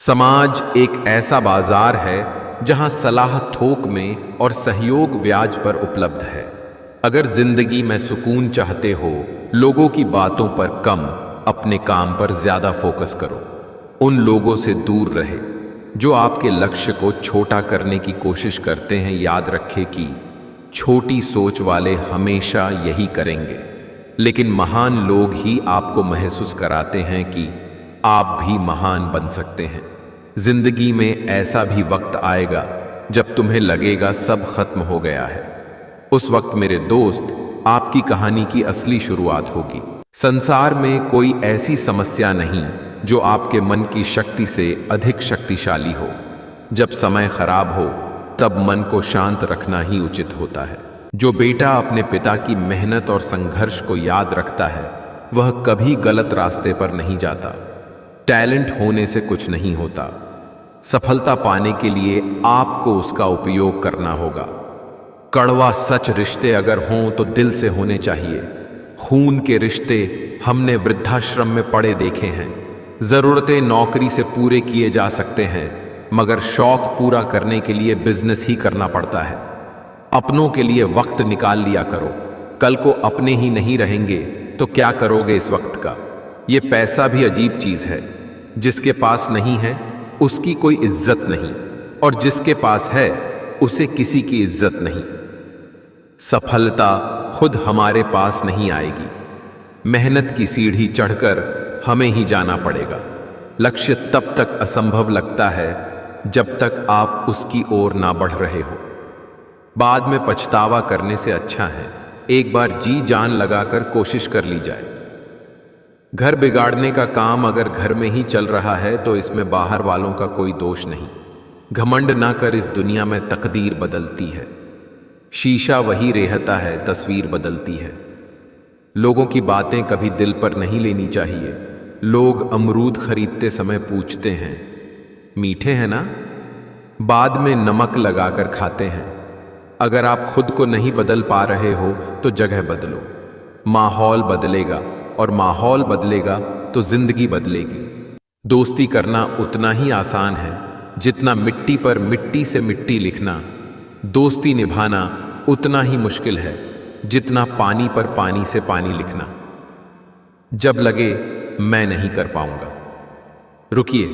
समाज एक ऐसा बाजार है जहां सलाह थोक में और सहयोग ब्याज पर उपलब्ध है। अगर जिंदगी में सुकून चाहते हो, लोगों की बातों पर कम, अपने काम पर ज्यादा फोकस करो। उन लोगों से दूर रहे जो आपके लक्ष्य को छोटा करने की कोशिश करते हैं। याद रखें कि छोटी सोच वाले हमेशा यही करेंगे, लेकिन महान लोग ही आपको महसूस कराते हैं कि आप भी महान बन सकते हैं। जिंदगी में ऐसा भी वक्त आएगा जब तुम्हें लगेगा सब खत्म हो गया है। उस वक्त मेरे दोस्त, आपकी कहानी की असली शुरुआत होगी। संसार में कोई ऐसी समस्या नहीं जो आपके मन की शक्ति से अधिक शक्तिशाली हो। जब समय खराब हो तब मन को शांत रखना ही उचित होता है। जो बेटा अपने पिता की मेहनत और संघर्ष को याद रखता है, वह कभी गलत रास्ते पर नहीं जाता। टैलेंट होने से कुछ नहीं होता। सफलता पाने के लिए आपको उसका उपयोग करना होगा। कड़वा सच, रिश्ते अगर हों तो दिल से होने चाहिए। खून के रिश्ते हमने वृद्धाश्रम में पड़े देखे हैं। जरूरतें नौकरी से पूरे किए जा सकते हैं, मगर शौक पूरा करने के लिए बिजनेस ही करना पड़ता है। अपनों के लिए वक्त निकाल लिया करो। कल को अपने ही नहीं रहेंगे तो क्या करोगे इस वक्त का। ये पैसा भी अजीब चीज है। जिसके पास नहीं है उसकी कोई इज्जत नहीं, और जिसके पास है उसे किसी की इज्जत नहीं। सफलता खुद हमारे पास नहीं आएगी। मेहनत की सीढ़ी चढ़कर हमें ही जाना पड़ेगा। लक्ष्य तब तक असंभव लगता है जब तक आप उसकी ओर ना बढ़ रहे हो। बाद में पछतावा करने से अच्छा है एक बार जी जान लगाकर कोशिश कर ली जाए। घर बिगाड़ने का काम अगर घर में ही चल रहा है तो इसमें बाहर वालों का कोई दोष नहीं। घमंड ना कर, इस दुनिया में तकदीर बदलती है। शीशा वही रहता है, तस्वीर बदलती है। लोगों की बातें कभी दिल पर नहीं लेनी चाहिए। लोग अमरूद खरीदते समय पूछते हैं, मीठे हैं ना? बाद में नमक लगाकर खाते हैं। अगर आप खुद को नहीं बदल पा रहे हो तो जगह बदलो। माहौल बदलेगा, और माहौल बदलेगा तो जिंदगी बदलेगी। दोस्ती करना उतना ही आसान है जितना मिट्टी पर मिट्टी से मिट्टी लिखना। दोस्ती निभाना उतना ही मुश्किल है जितना पानी पर पानी से पानी लिखना। जब लगे मैं नहीं कर पाऊंगा, रुकिए,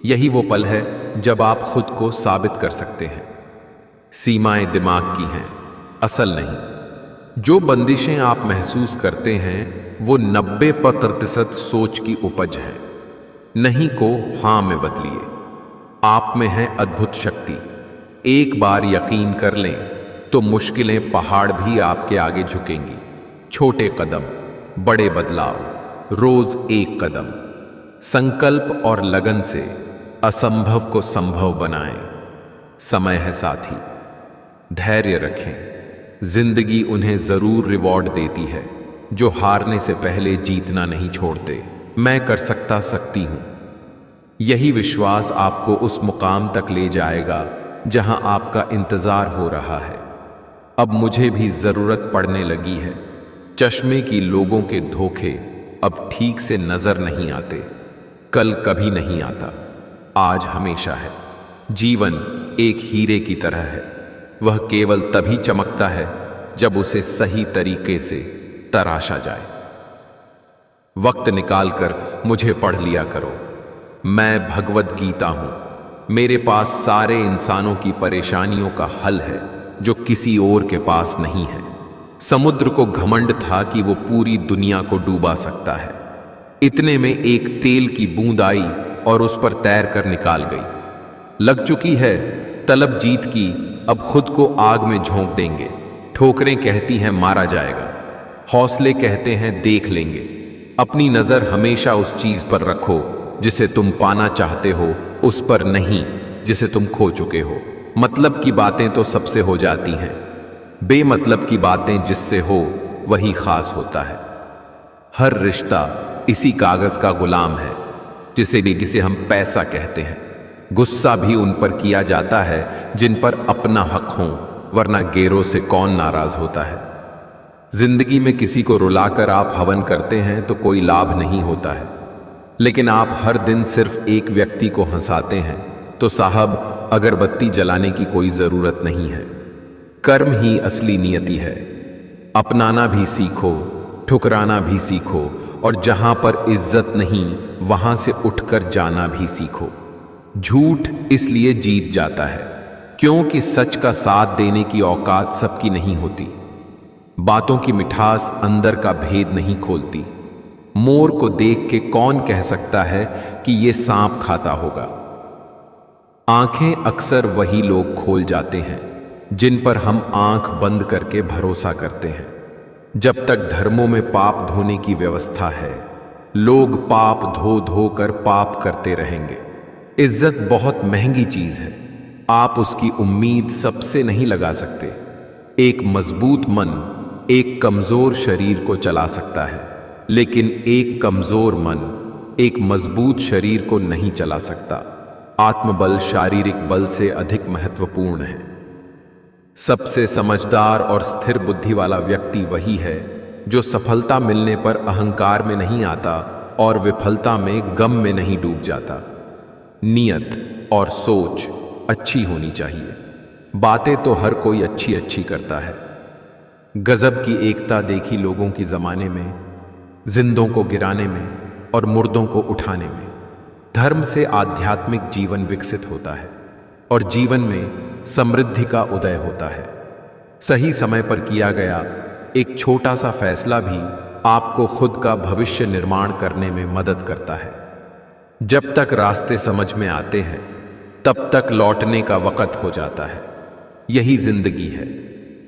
यही वो पल है जब आप खुद को साबित कर सकते हैं। सीमाएं दिमाग की हैं, असल नहीं। जो बंदिशें आप महसूस करते हैं वो 90% सोच की उपज है। नहीं को हां में बदलिए। आप में है अद्भुत शक्ति। एक बार यकीन कर लें तो मुश्किलें पहाड़ भी आपके आगे झुकेंगी। छोटे कदम, बड़े बदलाव, रोज एक कदम। संकल्प और लगन से असंभव को संभव बनाएं। समय है साथी, धैर्य रखें। जिंदगी उन्हें जरूर रिवॉर्ड देती है जो हारने से पहले जीतना नहीं छोड़ते। मैं कर सकती हूं। यही विश्वास आपको उस मुकाम तक ले जाएगा जहां आपका इंतजार हो रहा है। अब मुझे भी जरूरत पड़ने लगी है। चश्मे की लोगों के धोखे अब ठीक से नजर नहीं आते। कल कभी नहीं आता, आज हमेशा है। जीवन एक हीरे की तरह है। वह केवल तभी चमकता है जब उसे सही तरीके से तराशा जाए। वक्त निकालकर मुझे पढ़ लिया करो। मैं भगवद गीता हूं। मेरे पास सारे इंसानों की परेशानियों का हल है जो किसी और के पास नहीं है। समुद्र को घमंड था कि वो पूरी दुनिया को डूबा सकता है। इतने में एक तेल की बूंद आई और उस पर तैर कर निकाल गई। लग चुकी है तलब जीत की, अब खुद को आग में झोंक देंगे। ठोकरें कहती हैं मारा जाएगा, हौसले कहते हैं देख लेंगे। अपनी नजर हमेशा उस चीज पर रखो जिसे तुम पाना चाहते हो, उस पर नहीं जिसे तुम खो चुके हो। मतलब की बातें तो सबसे हो जाती हैं, बेमतलब की बातें जिससे हो वही खास होता है। हर रिश्ता इसी कागज का गुलाम है जिसे हम पैसा कहते हैं। गुस्सा भी उन पर किया जाता है जिन पर अपना हक हो, वरना गैरों से कौन नाराज होता है। जिंदगी में किसी को रुलाकर आप हवन करते हैं तो कोई लाभ नहीं होता है। लेकिन आप हर दिन सिर्फ एक व्यक्ति को हंसाते हैं, तो साहब अगरबत्ती जलाने की कोई जरूरत नहीं है। कर्म ही असली नियति है। अपनाना भी सीखो, ठुकराना भी सीखो, और जहां पर इज्जत नहीं वहां से उठकर जाना भी सीखो। झूठ इसलिए जीत जाता है क्योंकि सच का साथ देने की औकात सबकी नहीं होती। बातों की मिठास अंदर का भेद नहीं खोलती। मोर को देख के कौन कह सकता है कि ये सांप खाता होगा। आंखें अक्सर वही लोग खोल जाते हैं जिन पर हम आंख बंद करके भरोसा करते हैं। जब तक धर्मों में पाप धोने की व्यवस्था है, लोग पाप धो धो कर पाप करते रहेंगे। इज्जत बहुत महंगी चीज है। आप उसकी उम्मीद सबसे नहीं लगा सकते। एक मजबूत मन एक कमजोर शरीर को चला सकता है, लेकिन एक कमजोर मन एक मजबूत शरीर को नहीं चला सकता। आत्मबल शारीरिक बल से अधिक महत्वपूर्ण है। सबसे समझदार और स्थिर बुद्धि वाला व्यक्ति वही है जो सफलता मिलने पर अहंकार में नहीं आता और विफलता में गम में नहीं डूब जाता। नियत और सोच अच्छी होनी चाहिए। बातें तो हर कोई अच्छी अच्छी करता है। गजब की एकता देखी लोगों की जमाने में, जिंदों को गिराने में और मुर्दों को उठाने में। धर्म से आध्यात्मिक जीवन विकसित होता है और जीवन में समृद्धि का उदय होता है। सही समय पर किया गया एक छोटा सा फैसला भी आपको खुद का भविष्य निर्माण करने में मदद करता है। जब तक रास्ते समझ में आते हैं तब तक लौटने का वक़्त हो जाता है। यही जिंदगी है।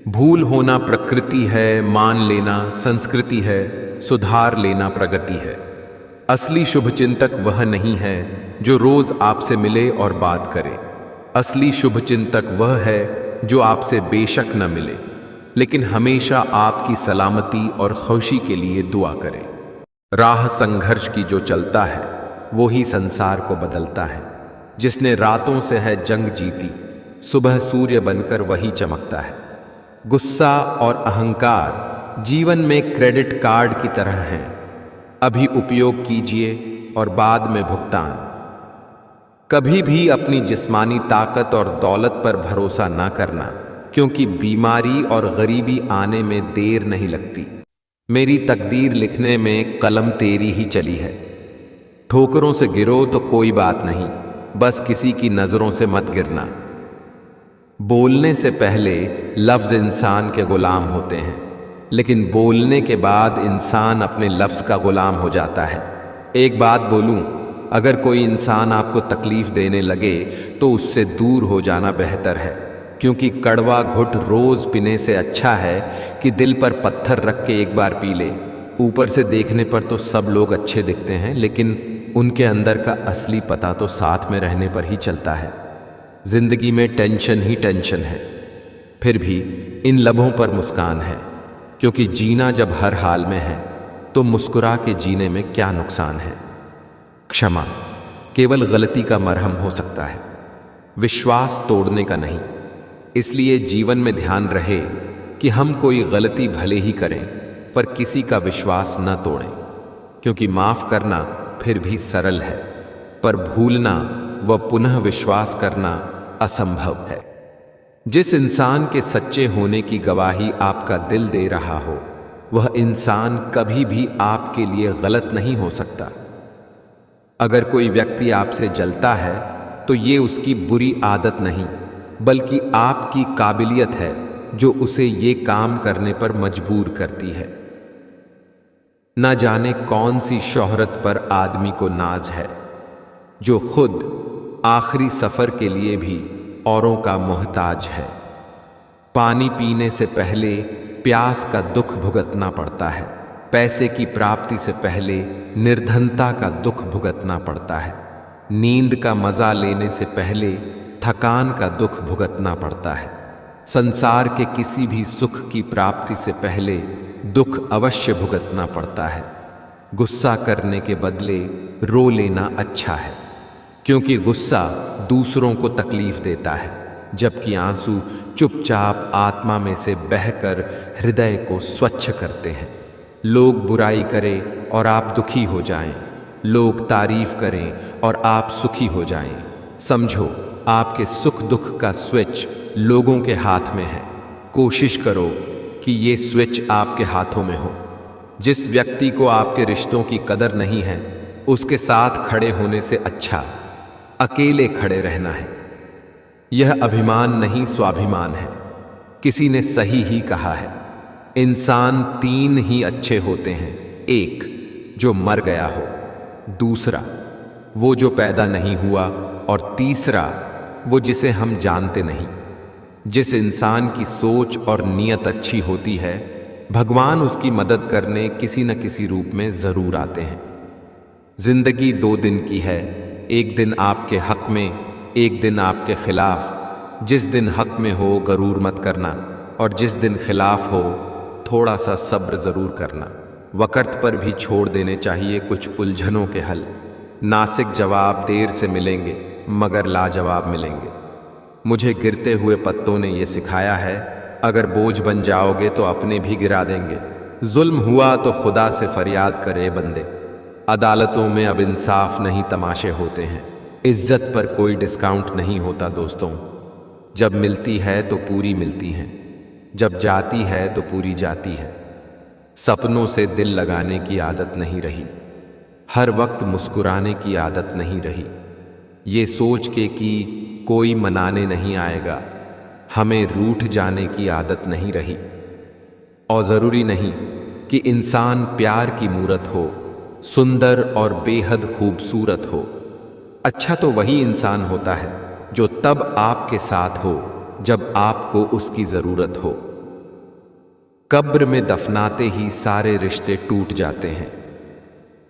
भूल होना प्रकृति है, मान लेना संस्कृति है, सुधार लेना प्रगति है। असली शुभचिंतक वह नहीं है जो रोज आपसे मिले और बात करे। असली शुभचिंतक वह है जो आपसे बेशक न मिले, लेकिन हमेशा आपकी सलामती और खुशी के लिए दुआ करे। राह संघर्ष की जो चलता है वो ही संसार को बदलता है। जिसने रातों से है जंग जीती, सुबह सूर्य बनकर वही चमकता है। गुस्सा और अहंकार जीवन में क्रेडिट कार्ड की तरह हैं। अभी उपयोग कीजिए और बाद में भुगतान। कभी भी अपनी जिस्मानी ताकत और दौलत पर भरोसा ना करना, क्योंकि बीमारी और गरीबी आने में देर नहीं लगती। मेरी तकदीर लिखने में कलम तेरी ही चली है। ठोकरों से गिरो तो कोई बात नहीं, बस किसी की नजरों से मत गिरना। बोलने से पहले लफ्ज इंसान के गुलाम होते हैं, लेकिन बोलने के बाद इंसान अपने लफ्ज का गुलाम हो जाता है। एक बात बोलूं, अगर कोई इंसान आपको तकलीफ देने लगे तो उससे दूर हो जाना बेहतर है, क्योंकि कड़वा घुट रोज पीने से अच्छा है कि दिल पर पत्थर रख के एक बार पी ले। ऊपर से देखने पर तो सब लोग अच्छे दिखते हैं, लेकिन उनके अंदर का असली पता तो साथ में रहने पर ही चलता है। जिंदगी में टेंशन ही टेंशन है, फिर भी इन लम्हों पर मुस्कान है, क्योंकि जीना जब हर हाल में है तो मुस्कुरा के जीने में क्या नुकसान है। क्षमा केवल गलती का मरहम हो सकता है, विश्वास तोड़ने का नहीं। इसलिए जीवन में ध्यान रहे कि हम कोई गलती भले ही करें पर किसी का विश्वास न तोड़ें, क्योंकि माफ करना फिर भी सरल है, पर भूलना व पुनः विश्वास करना असंभव है। जिस इंसान के सच्चे होने की गवाही आपका दिल दे रहा हो, वह इंसान कभी भी आपके लिए गलत नहीं हो सकता। अगर कोई व्यक्ति आपसे जलता है तो ये उसकी बुरी आदत नहीं, बल्कि आपकी काबिलियत है जो उसे ये काम करने पर मजबूर करती है। न जाने कौन सी शोहरत पर आदमी को नाज है, जो खुद आखिरी सफर के लिए भी औरों का मोहताज है। पानी पीने से पहले प्यास का दुख भुगतना पड़ता है। पैसे की प्राप्ति से पहले निर्धनता का दुख भुगतना पड़ता है। नींद का मजा लेने से पहले थकान का दुख भुगतना पड़ता है। संसार के किसी भी सुख की प्राप्ति से पहले दुख अवश्य भुगतना पड़ता है। गुस्सा करने के बदले रो लेना अच्छा है, क्योंकि गुस्सा दूसरों को तकलीफ देता है, जबकि आंसू चुपचाप आत्मा में से बहकर हृदय को स्वच्छ करते हैं। लोग बुराई करें और आप दुखी हो जाएं, लोग तारीफ करें और आप सुखी हो जाएं। समझो, आपके सुख दुख का स्विच लोगों के हाथ में है। कोशिश करो कि ये स्विच आपके हाथों में हो। जिस व्यक्ति को आपके रिश्तों की कदर नहीं है, उसके साथ खड़े होने से अच्छा अकेले खड़े रहना है। यह अभिमान नहीं, स्वाभिमान है। किसी ने सही ही कहा है, इंसान 3 ही अच्छे होते हैं। 1 जो मर गया हो, दूसरा वो जो पैदा नहीं हुआ, और तीसरा वो जिसे हम जानते नहीं। जिस इंसान की सोच और नीयत अच्छी होती है, भगवान उसकी मदद करने किसी न किसी रूप में जरूर आते हैं। जिंदगी 2 दिन की है, एक दिन आपके हक में, एक दिन आपके खिलाफ। जिस दिन हक में हो गरूर मत करना, और जिस दिन खिलाफ हो थोड़ा सा सब्र जरूर करना। वक़्त पर भी छोड़ देने चाहिए कुछ उलझनों के हल। नासिक जवाब देर से मिलेंगे, मगर लाजवाब मिलेंगे। मुझे गिरते हुए पत्तों ने यह सिखाया है, अगर बोझ बन जाओगे तो अपने भी गिरा देंगे। जुल्म हुआ तो खुदा से फरियाद करे बंदे। अदालतों में अब इंसाफ नहीं, तमाशे होते हैं। इज्जत पर कोई डिस्काउंट नहीं होता दोस्तों। जब मिलती है तो पूरी मिलती हैं, जब जाती है तो पूरी जाती है। सपनों से दिल लगाने की आदत नहीं रही, हर वक्त मुस्कुराने की आदत नहीं रही। ये सोच के कि कोई मनाने नहीं आएगा, हमें रूठ जाने की आदत नहीं रही। और ज़रूरी नहीं कि इंसान प्यार की मूरत हो, सुंदर और बेहद खूबसूरत हो। अच्छा तो वही इंसान होता है जो तब आपके साथ हो जब आपको उसकी ज़रूरत हो। कब्र में दफनाते ही सारे रिश्ते टूट जाते हैं।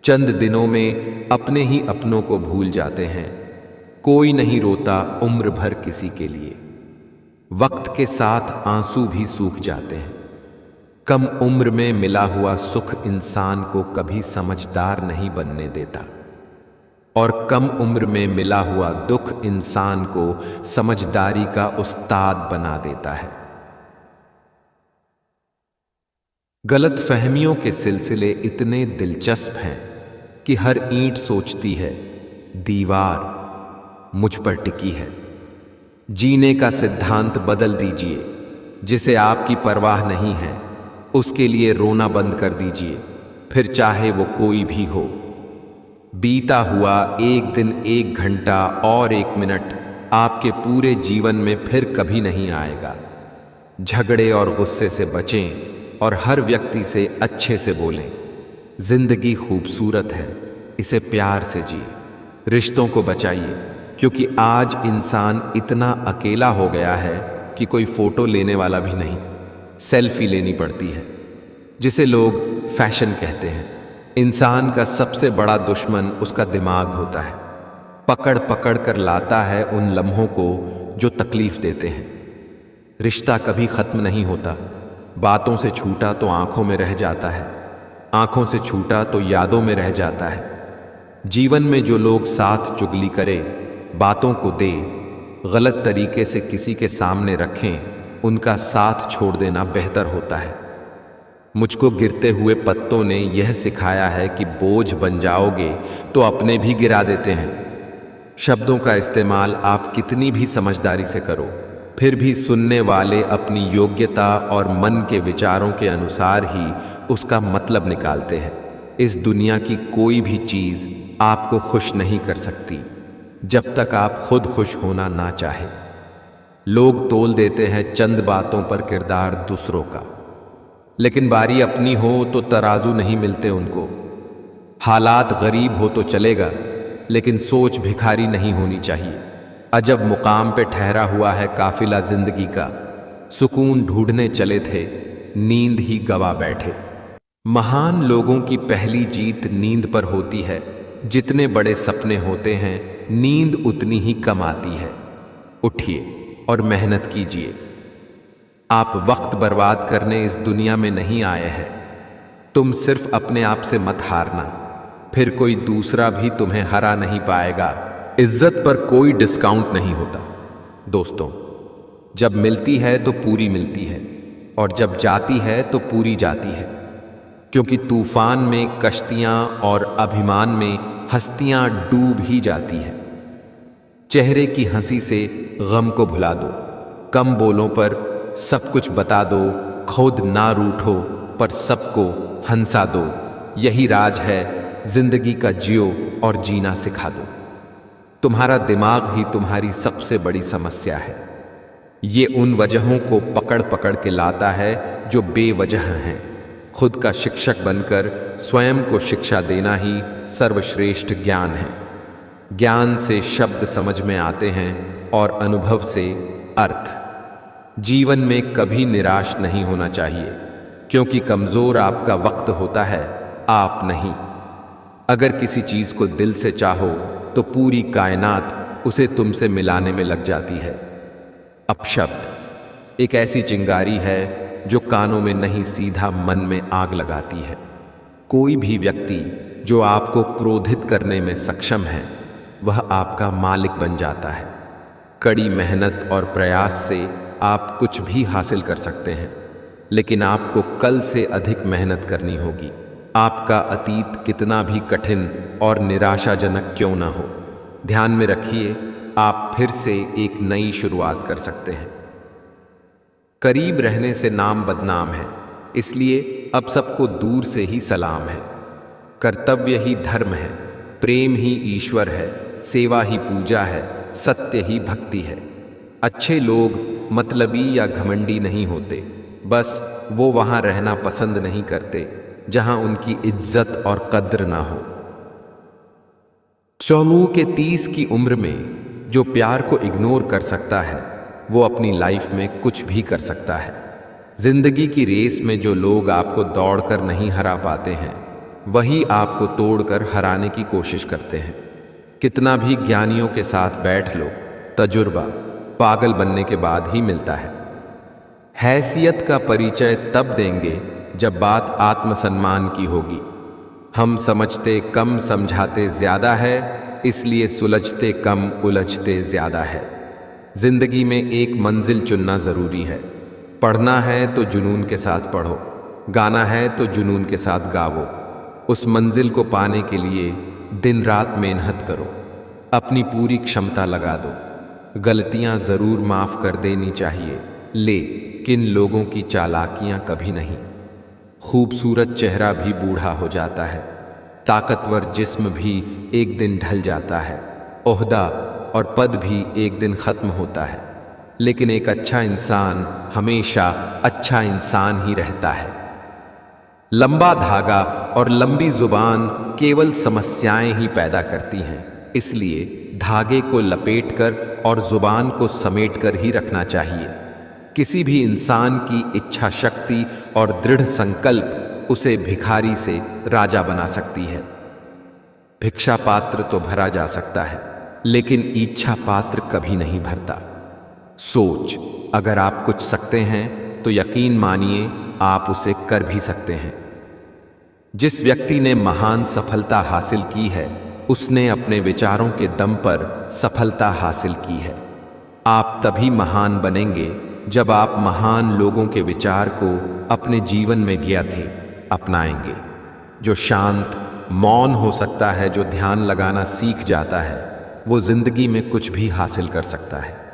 चंद दिनों में अपने ही अपनों को भूल जाते हैं। कोई नहीं रोता उम्र भर किसी के लिए, वक्त के साथ आंसू भी सूख जाते हैं। कम उम्र में मिला हुआ सुख इंसान को कभी समझदार नहीं बनने देता, और कम उम्र में मिला हुआ दुख इंसान को समझदारी का उस्ताद बना देता है। गलत फहमियों के सिलसिले इतने दिलचस्प हैं कि हर ईंट सोचती है, दीवार मुझ पर टिकी है। जीने का सिद्धांत बदल दीजिए। जिसे आपकी परवाह नहीं है, उसके लिए रोना बंद कर दीजिए, फिर चाहे वो कोई भी हो। बीता हुआ एक दिन, 1 घंटा और 1 मिनट आपके पूरे जीवन में फिर कभी नहीं आएगा। झगड़े और गुस्से से बचें और हर व्यक्ति से अच्छे से बोलें। जिंदगी खूबसूरत है, इसे प्यार से जिए। रिश्तों को बचाइए, क्योंकि आज इंसान इतना अकेला हो गया है कि कोई फोटो लेने वाला भी नहीं, सेल्फी लेनी पड़ती है, जिसे लोग फैशन कहते हैं। इंसान का सबसे बड़ा दुश्मन उसका दिमाग होता है। पकड़ पकड़ कर लाता है उन लम्हों को जो तकलीफ देते हैं। रिश्ता कभी खत्म नहीं होता। बातों से छूटा तो आंखों में रह जाता है, आंखों से छूटा तो यादों में रह जाता है। जीवन में जो लोग साथ चुगली करे, बातों को दे, गलत तरीके से किसी के सामने रखें, उनका साथ छोड़ देना बेहतर होता है। मुझको गिरते हुए पत्तों ने यह सिखाया है कि बोझ बन जाओगे तो अपने भी गिरा देते हैं। शब्दों का इस्तेमाल आप कितनी भी समझदारी से करो, फिर भी सुनने वाले अपनी योग्यता और मन के विचारों के अनुसार ही उसका मतलब निकालते हैं। इस दुनिया की कोई भी चीज़ आपको खुश नहीं कर सकती जब तक आप खुद खुश होना ना चाहे। लोग तोल देते हैं चंद बातों पर किरदार दूसरों का, लेकिन बारी अपनी हो तो तराजू नहीं मिलते उनको। हालात गरीब हो तो चलेगा, लेकिन सोच भिखारी नहीं होनी चाहिए। अजब मुकाम पे ठहरा हुआ है काफिला जिंदगी का, सुकून ढूंढने चले थे, नींद ही गवा बैठे। महान लोगों की पहली जीत नींद पर होती है। जितने बड़े सपने होते हैं, नींद उतनी ही कम आती है। उठिए और मेहनत कीजिए। आप वक्त बर्बाद करने इस दुनिया में नहीं आए हैं। तुम सिर्फ अपने आप से मत हारना, फिर कोई दूसरा भी तुम्हें हरा नहीं पाएगा। इज्जत पर कोई डिस्काउंट नहीं होता दोस्तों। जब मिलती है तो पूरी मिलती है, और जब जाती है तो पूरी जाती है। क्योंकि तूफान में कश्तियां और अभिमान में हस्तियां डूब ही जाती है। चेहरे की हंसी से गम को भुला दो, कम बोलों पर सब कुछ बता दो, खुद ना रूठो पर सबको हंसा दो। यही राज है जिंदगी का, जियो और जीना सिखा दो। तुम्हारा दिमाग ही तुम्हारी सबसे बड़ी समस्या है। ये उन वजहों को पकड़ पकड़ के लाता है जो बेवजह हैं। खुद का शिक्षक बनकर स्वयं को शिक्षा देना ही सर्वश्रेष्ठ ज्ञान है। ज्ञान से शब्द समझ में आते हैं और अनुभव से अर्थ। जीवन में कभी निराश नहीं होना चाहिए, क्योंकि कमजोर आपका वक्त होता है, आप नहीं। अगर किसी चीज को दिल से चाहो तो पूरी कायनात उसे तुमसे मिलाने में लग जाती है। अपशब्द एक ऐसी चिंगारी है जो कानों में नहीं, सीधा मन में आग लगाती है। कोई भी व्यक्ति जो आपको क्रोधित करने में सक्षम है, वह आपका मालिक बन जाता है। कड़ी मेहनत और प्रयास से आप कुछ भी हासिल कर सकते हैं, लेकिन आपको कल से अधिक मेहनत करनी होगी। आपका अतीत कितना भी कठिन और निराशाजनक क्यों ना हो, ध्यान में रखिए, आप फिर से एक नई शुरुआत कर सकते हैं। करीब रहने से नाम बदनाम है, इसलिए अब सबको दूर से ही सलाम है। कर्तव्य ही धर्म है, प्रेम ही ईश्वर है, सेवा ही पूजा है, सत्य ही भक्ति है। अच्छे लोग मतलबी या घमंडी नहीं होते, बस वो वहां रहना पसंद नहीं करते जहां उनकी इज्जत और कद्र ना हो। 40 के 30 की उम्र में जो प्यार को इग्नोर कर सकता है, वो अपनी लाइफ में कुछ भी कर सकता है। जिंदगी की रेस में जो लोग आपको दौड़कर नहीं हरा पाते हैं, वही आपको तोड़कर हराने की कोशिश करते हैं। कितना भी ज्ञानियों के साथ बैठ लो, तजुर्बा पागल बनने के बाद ही मिलता है। हैसियत का परिचय तब देंगे जब बात आत्मसम्मान की होगी। हम समझते कम, समझाते ज्यादा है, इसलिए सुलझते कम, उलझते ज्यादा है। जिंदगी में एक मंजिल चुनना जरूरी है। पढ़ना है तो जुनून के साथ पढ़ो, गाना है तो जुनून के साथ गावो। उस मंजिल को पाने के लिए दिन रात मेहनत करो, अपनी पूरी क्षमता लगा दो। गलतियां जरूर माफ कर देनी चाहिए, लेकिन लोगों की चालाकियां कभी नहीं। खूबसूरत चेहरा भी बूढ़ा हो जाता है, ताकतवर जिस्म भी एक दिन ढल जाता है, ओहदा और पद भी एक दिन खत्म होता है, लेकिन एक अच्छा इंसान हमेशा अच्छा इंसान ही रहता है। लंबा धागा और लंबी जुबान केवल समस्याएं ही पैदा करती हैं, इसलिए धागे को लपेटकर और जुबान को समेटकर ही रखना चाहिए। किसी भी इंसान की इच्छा शक्ति और दृढ़ संकल्प उसे भिखारी से राजा बना सकती है। भिक्षा पात्र तो भरा जा सकता है, लेकिन इच्छा पात्र कभी नहीं भरता। सोच, अगर आप कुछ सकते हैं तो यकीन मानिए आप उसे कर भी सकते हैं। जिस व्यक्ति ने महान सफलता हासिल की है, उसने अपने विचारों के दम पर सफलता हासिल की है। आप तभी महान बनेंगे जब आप महान लोगों के विचार को अपने जीवन में भी अपनाएंगे। जो शांत, मौन हो सकता है, जो ध्यान लगाना सीख जाता है, वो जिंदगी में कुछ भी हासिल कर सकता है।